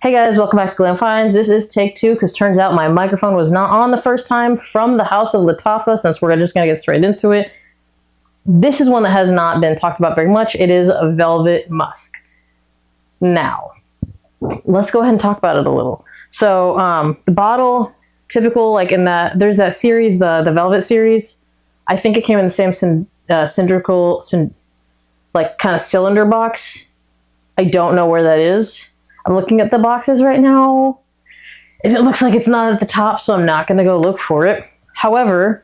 Hey guys, welcome back to Glam Finds. This is take two because turns out my microphone was not on the first time from the house of Lattafa, since we're just going to get straight into it. This is one that has not been talked about very much. It is a Velvet Musk. Now, let's go ahead and talk about it a little. So the bottle, typical, like in that, there's that series, the Velvet series. I think it came in the same cylindrical, like kind of cylinder box. I don't know where that is. I'm looking at the boxes right now, and it looks like it's not at the top, so I'm not going to go look for it. However,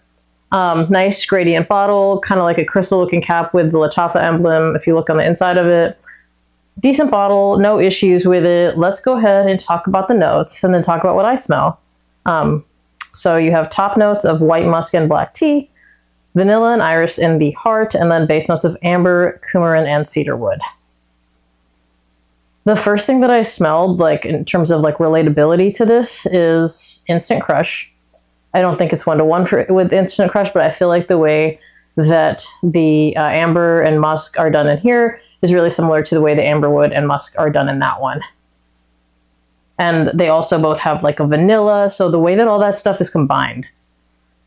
nice gradient bottle, kind of like a crystal-looking cap with the Lattafa emblem, if you look on the inside of it. Decent bottle, no issues with it. Let's go ahead and talk about the notes, and then talk about what I smell. So you have top notes of white musk and black tea, vanilla and iris in the heart, and then base notes of amber, coumarin, and cedarwood. The first thing that I smelled, like in terms of like relatability to this, is Instant Crush. I don't think it's one-to-one with Instant Crush, but I feel like the way that the amber and musk are done in here is really similar to the way the amberwood and musk are done in that one. And they also both have like a vanilla, so the way that all that stuff is combined,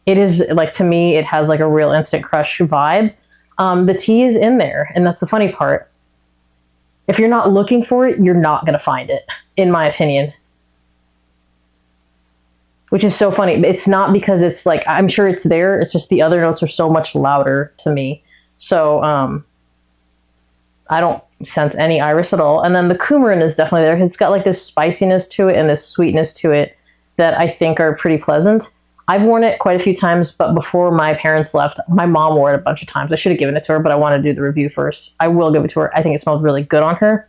it is like, to me, it has like a real Instant Crush vibe. The tea is in there, and that's the funny part. If you're not looking for it, you're not going to find it, in my opinion. Which is so funny. It's not because it's like, I'm sure it's there. It's just the other notes are so much louder to me. So I don't sense any iris at all. And then the coumarin is definitely there. It's got like this spiciness to it and this sweetness to it that I think are pretty pleasant. I've worn it quite a few times, but before my parents left, my mom wore it a bunch of times. I should have given it to her, but I want to do the review first. I will give it to her. I think it smells really good on her.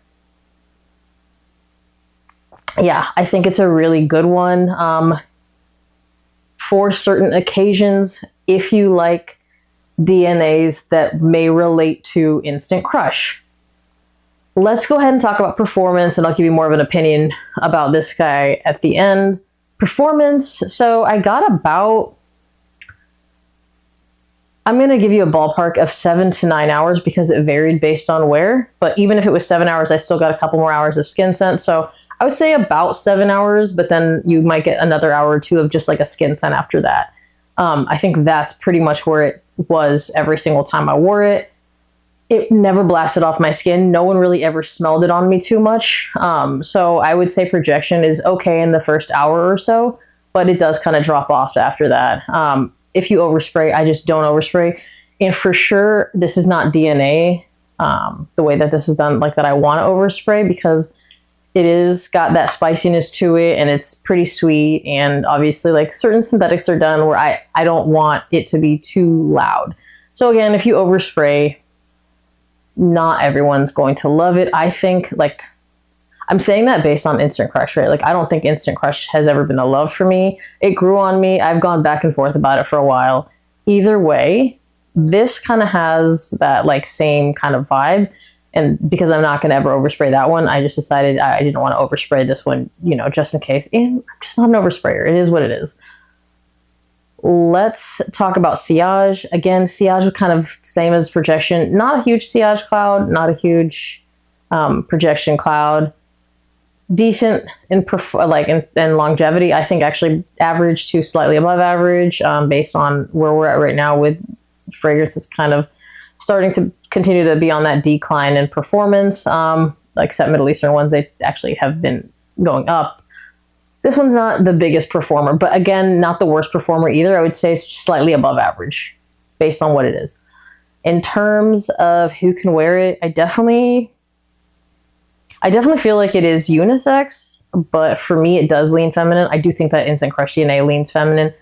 Yeah, I think it's a really good one. For certain occasions, if you like DNAs that may relate to Instant Crush. Let's go ahead and talk about performance, and I'll give you more of an opinion about this guy at the end. Performance, so I got about, I'm going to give you a ballpark of 7 to 9 hours because it varied based on where, but even if it was 7 hours, I still got a couple more hours of skin scent. So I would say about 7 hours, but then you might get another hour or two of just like a skin scent after that. I think that's pretty much where it was every single time I wore it. It never blasted off my skin. No one really ever smelled it on me too much. So I would say projection is okay in the first hour or so, but it does kind of drop off after that. If you overspray, I just don't overspray. And for sure, this is not DNA the way that this is done, like that I want to overspray, because it is got that spiciness to it and it's pretty sweet. And obviously like certain synthetics are done where I don't want it to be too loud. So again, if you overspray, not everyone's going to love it. I think, like, I'm saying that based on Instant Crush, right? Like, I don't think Instant Crush has ever been a love for me. It grew on me. I've gone back and forth about it for a while. Either way, this kind of has that, like, same kind of vibe. And because I'm not going to ever overspray that one, I just decided I didn't want to overspray this one, you know, just in case. And I'm just not an oversprayer. It is what it is. Let's talk about sillage. Again, sillage was kind of same as projection. Not a huge sillage cloud, not a huge projection cloud. Decent in longevity. I think actually average to slightly above average based on where we're at right now with fragrance is kind of starting to continue to be on that decline in performance. Except Middle Eastern ones, they actually have been going up. This one's not the biggest performer, but again, not the worst performer either. I would say it's slightly above average based on what it is. In terms of who can wear it, I definitely feel like it is unisex, but for me, it does lean feminine. I do think that Instant Crush DNA leans feminine.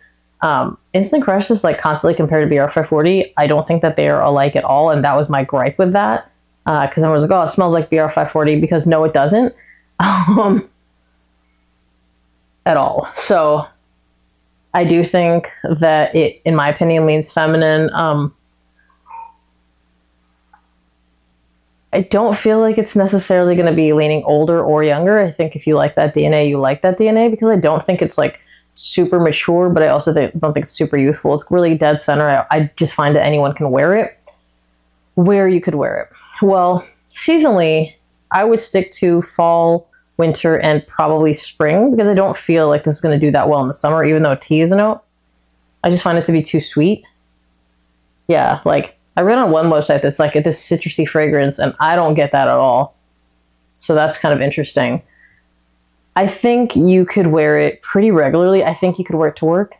Instant Crush is like constantly compared to BR540. I don't think that they are alike at all, and that was my gripe with that. Because I was like, oh, it smells like BR540, because no, it doesn't. At all. So I do think that it, in my opinion, leans feminine. I don't feel like it's necessarily going to be leaning older or younger. I think if you like that DNA, you like that DNA, because I don't think it's like super mature, but I also don't think it's super youthful. It's really dead center. I just find that anyone can wear it. Where you could wear it. Well, seasonally, I would stick to fall winter, and probably spring, because I don't feel like this is going to do that well in the summer, even though tea is a note. I just find it to be too sweet. Yeah, like I read on one website that's like this citrusy fragrance, and I don't get that at all. So that's kind of interesting. I think you could wear it pretty regularly. I think you could wear it to work.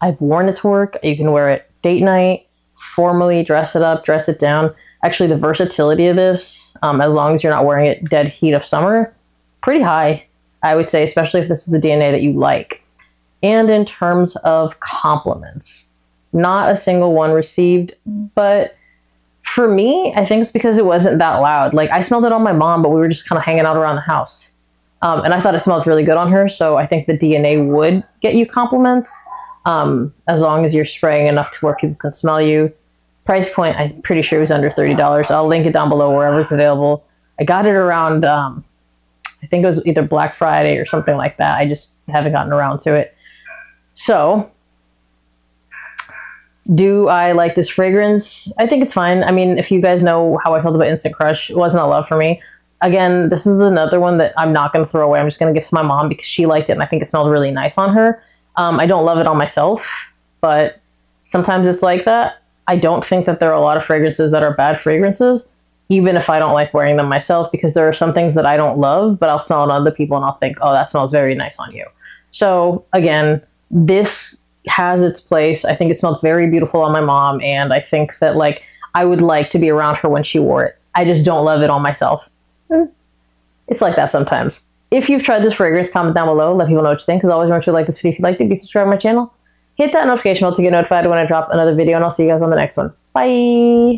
I've worn it to work. You can wear it date night, formally dress it up, dress it down. Actually, the versatility of this, as long as you're not wearing it dead heat of summer, pretty high, I would say, especially if this is the DNA that you like. And in terms of compliments, not a single one received, but for me, I think it's because it wasn't that loud. Like, I smelled it on my mom, but we were just kind of hanging out around the house. And I thought it smelled really good on her, so I think the DNA would get you compliments, as long as you're spraying enough to where people can smell you. Price point, I'm pretty sure it was under $30. I'll link it down below wherever it's available. I got it around, I think it was either Black Friday or something like that. I just haven't gotten around to it. So, do I like this fragrance? I think it's fine. I mean, if you guys know how I felt about Instant Crush, it wasn't a love for me. Again, this is another one that I'm not going to throw away. I'm just going to give to my mom because she liked it and I think it smelled really nice on her. I don't love it on myself, but sometimes it's like that. I don't think that there are a lot of fragrances that are bad fragrances, even if I don't like wearing them myself, because there are some things that I don't love, but I'll smell on other people and I'll think, oh, that smells very nice on you. So again, this has its place. I think it smelled very beautiful on my mom, and I think that like I would like to be around her when she wore it. I just don't love it on myself. It's like that sometimes. If you've tried this fragrance, comment down below. Let people know what you think. As always, remember to like this video if you liked it. Be subscribed to my channel. Hit that notification bell to get notified when I drop another video, and I'll see you guys on the next one. Bye!